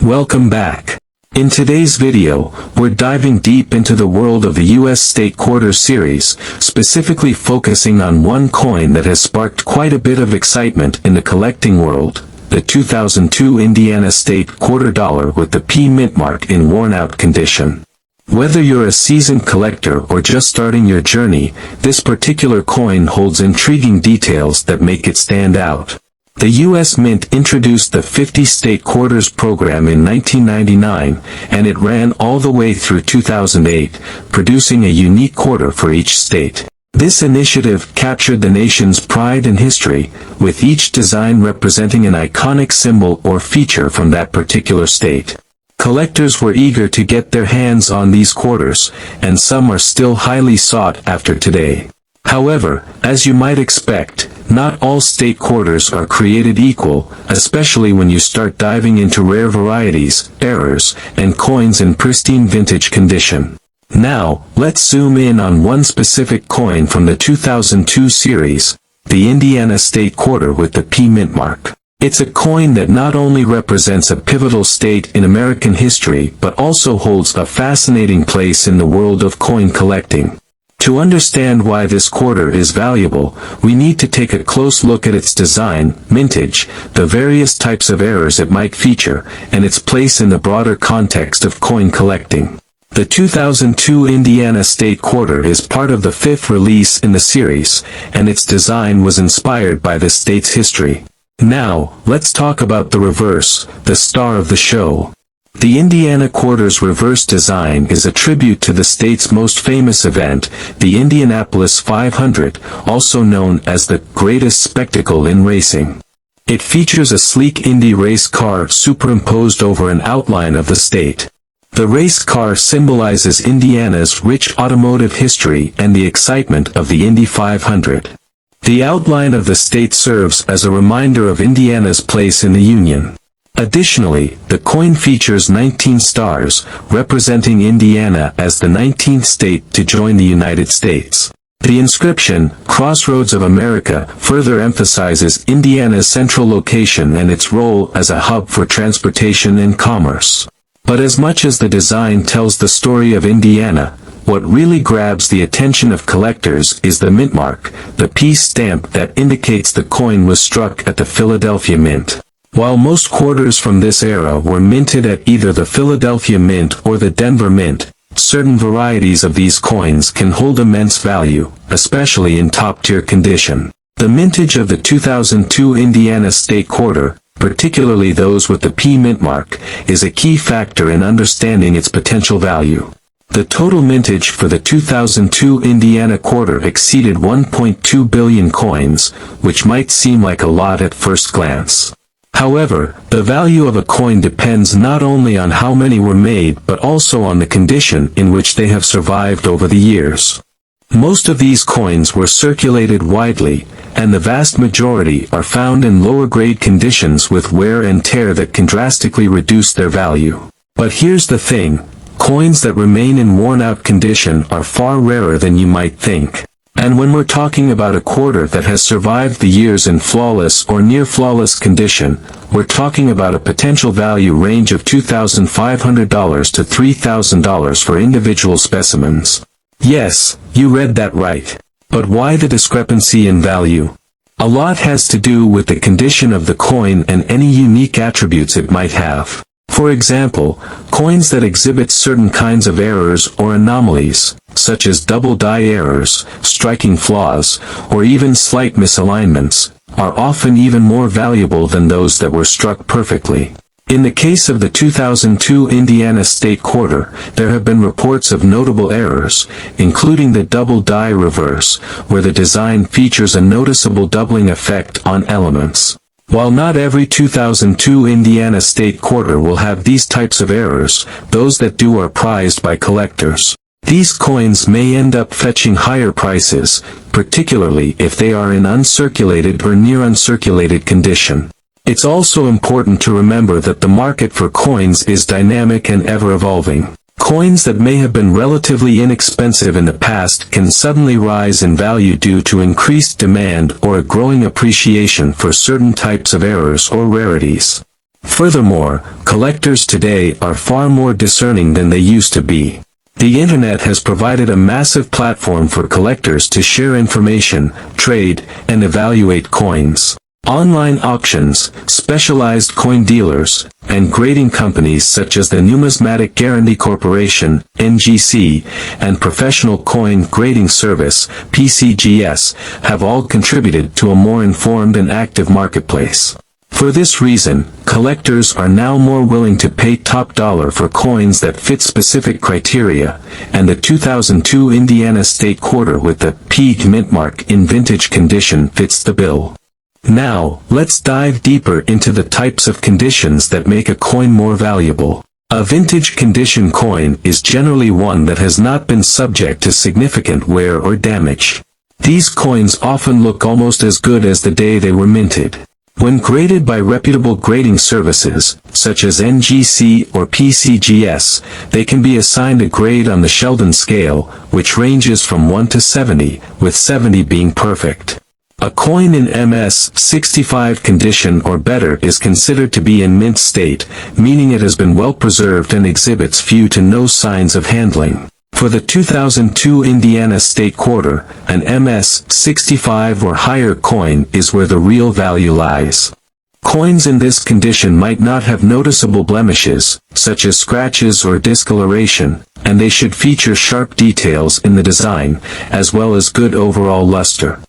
Welcome back. In today's video, we're diving deep into the world of the U.S. State Quarters series, specifically focusing on one coin that has sparked quite a bit of excitement in the collecting world, the 2002 Indiana State Quarter Dollar with the P mint mark in worn-out condition. Whether you're a seasoned collector or just starting your journey, this particular coin holds intriguing details that make it stand out. The U.S. Mint introduced the 50 State Quarters program in 1999, and it ran all the way through 2008, producing a unique quarter for each state. This initiative captured the nation's pride and history, with each design representing an iconic symbol or feature from that particular state. Collectors were eager to get their hands on these quarters, and some are still highly sought after today. However, as you might expect, not all state quarters are created equal, especially when you start diving into rare varieties, errors, and coins in pristine vintage condition. Now, let's zoom in on one specific coin from the 2002 series, the Indiana State Quarter with the P mint mark. It's a coin that not only represents a pivotal state in American history but also holds a fascinating place in the world of coin collecting. To understand why this quarter is valuable, we need to take a close look at its design, mintage, the various types of errors it might feature, and its place in the broader context of coin collecting. The 2002 Indiana State Quarter is part of the fifth release in the series, and its design was inspired by the state's history. Now, let's talk about the reverse, the star of the show. The Indiana Quarter's reverse design is a tribute to the state's most famous event, the Indianapolis 500, also known as the greatest spectacle in racing. It features a sleek Indy race car superimposed over an outline of the state. The race car symbolizes Indiana's rich automotive history and the excitement of the Indy 500. The outline of the state serves as a reminder of Indiana's place in the Union. Additionally, the coin features 19 stars, representing Indiana as the 19th state to join the United States. The inscription, Crossroads of America, further emphasizes Indiana's central location and its role as a hub for transportation and commerce. But as much as the design tells the story of Indiana, what really grabs the attention of collectors is the mint mark, the P stamp that indicates the coin was struck at the Philadelphia Mint. While most quarters from this era were minted at either the Philadelphia Mint or the Denver Mint, certain varieties of these coins can hold immense value, especially in top-tier condition. The mintage of the 2002 Indiana State Quarter, particularly those with the P mint mark, is a key factor in understanding its potential value. The total mintage for the 2002 Indiana Quarter exceeded 1.2 billion coins, which might seem like a lot at first glance. However, the value of a coin depends not only on how many were made but also on the condition in which they have survived over the years. Most of these coins were circulated widely, and the vast majority are found in lower-grade conditions with wear and tear that can drastically reduce their value. But here's the thing, coins that remain in worn-out condition are far rarer than you might think. And when we're talking about a quarter that has survived the years in flawless or near-flawless condition, we're talking about a potential value range of $2,500 to $3,000 for individual specimens. Yes, you read that right. But why the discrepancy in value? A lot has to do with the condition of the coin and any unique attributes it might have. For example, coins that exhibit certain kinds of errors or anomalies, such as double die errors, striking flaws, or even slight misalignments, are often even more valuable than those that were struck perfectly. In the case of the 2002 Indiana State Quarter, there have been reports of notable errors, including the double die reverse, where the design features a noticeable doubling effect on elements. While not every 2002 Indiana State Quarter will have these types of errors, those that do are prized by collectors. These coins may end up fetching higher prices, particularly if they are in uncirculated or near uncirculated condition. It's also important to remember that the market for coins is dynamic and ever-evolving. Coins that may have been relatively inexpensive in the past can suddenly rise in value due to increased demand or a growing appreciation for certain types of errors or rarities. Furthermore, collectors today are far more discerning than they used to be. The internet has provided a massive platform for collectors to share information, trade, and evaluate coins. Online auctions, specialized coin dealers, and grading companies such as the Numismatic Guarantee Corporation, NGC, and Professional Coin Grading Service, PCGS, have all contributed to a more informed and active marketplace. For this reason, collectors are now more willing to pay top dollar for coins that fit specific criteria, and the 2002 Indiana State Quarter with the P mint mark in vintage condition fits the bill. Now, let's dive deeper into the types of conditions that make a coin more valuable. A vintage condition coin is generally one that has not been subject to significant wear or damage. These coins often look almost as good as the day they were minted. When graded by reputable grading services, such as NGC or PCGS, they can be assigned a grade on the Sheldon scale, which ranges from 1 to 70, with 70 being perfect. A coin in MS-65 condition or better is considered to be in mint state, meaning it has been well preserved and exhibits few to no signs of handling. For the 2002 Indiana State Quarter, an MS-65 or higher coin is where the real value lies. Coins in this condition might not have noticeable blemishes, such as scratches or discoloration, and they should feature sharp details in the design, as well as good overall luster.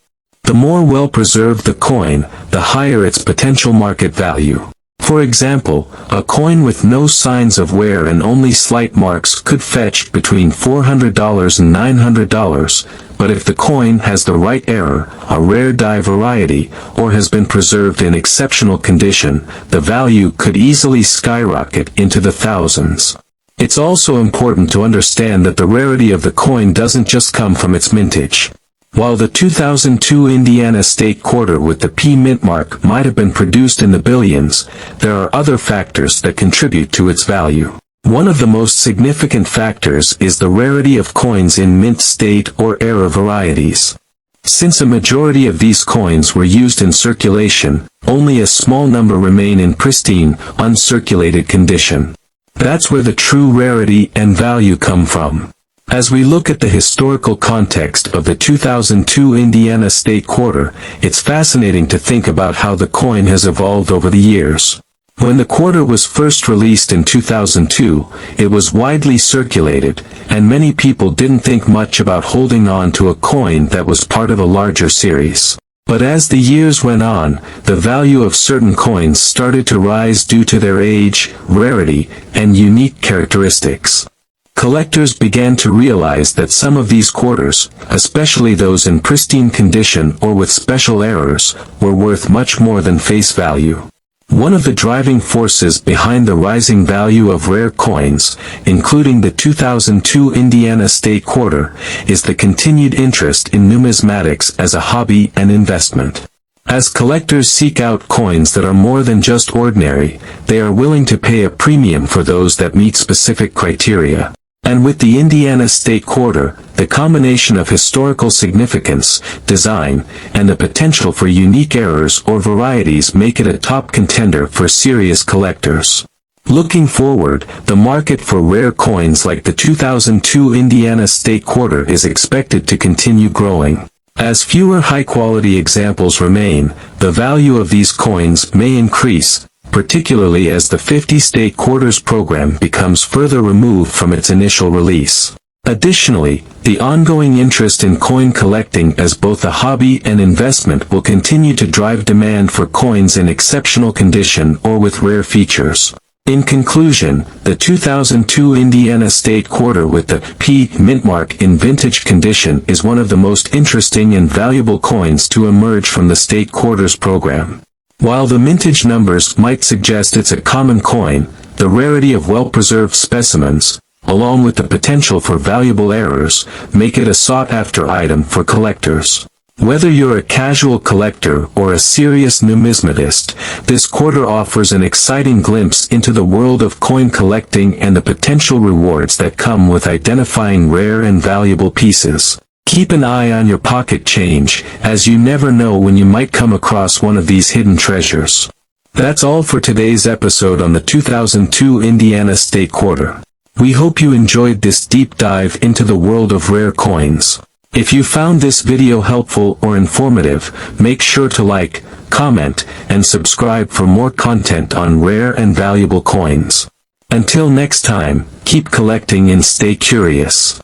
The more well-preserved the coin, the higher its potential market value. For example, a coin with no signs of wear and only slight marks could fetch between $400 and $900, but if the coin has the right error, a rare die variety, or has been preserved in exceptional condition, the value could easily skyrocket into the thousands. It's also important to understand that the rarity of the coin doesn't just come from its mintage. While the 2002 Indiana State Quarter with the P mint mark might have been produced in the billions, there are other factors that contribute to its value. One of the most significant factors is the rarity of coins in mint state or error varieties. Since a majority of these coins were used in circulation, only a small number remain in pristine, uncirculated condition. That's where the true rarity and value come from. As we look at the historical context of the 2002 Indiana State Quarter, it's fascinating to think about how the coin has evolved over the years. When the quarter was first released in 2002, it was widely circulated, and many people didn't think much about holding on to a coin that was part of a larger series. But as the years went on, the value of certain coins started to rise due to their age, rarity, and unique characteristics. Collectors began to realize that some of these quarters, especially those in pristine condition or with special errors, were worth much more than face value. One of the driving forces behind the rising value of rare coins, including the 2002 Indiana State Quarter, is the continued interest in numismatics as a hobby and investment. As collectors seek out coins that are more than just ordinary, they are willing to pay a premium for those that meet specific criteria. And with the Indiana State Quarter, the combination of historical significance, design, and the potential for unique errors or varieties make it a top contender for serious collectors. Looking forward, the market for rare coins like the 2002 Indiana State Quarter is expected to continue growing. As fewer high-quality examples remain, the value of these coins may increase, particularly as the 50 State Quarters program becomes further removed from its initial release. Additionally, the ongoing interest in coin collecting as both a hobby and investment will continue to drive demand for coins in exceptional condition or with rare features. In conclusion, the 2002 Indiana State Quarter with the P mint mark in vintage condition is one of the most interesting and valuable coins to emerge from the State Quarters program. While the mintage numbers might suggest it's a common coin, the rarity of well-preserved specimens, along with the potential for valuable errors, make it a sought-after item for collectors. Whether you're a casual collector or a serious numismatist, this quarter offers an exciting glimpse into the world of coin collecting and the potential rewards that come with identifying rare and valuable pieces. Keep an eye on your pocket change, as you never know when you might come across one of these hidden treasures. That's all for today's episode on the 2002 Indiana State Quarter. We hope you enjoyed this deep dive into the world of rare coins. If you found this video helpful or informative, make sure to like, comment, and subscribe for more content on rare and valuable coins. Until next time, keep collecting and stay curious.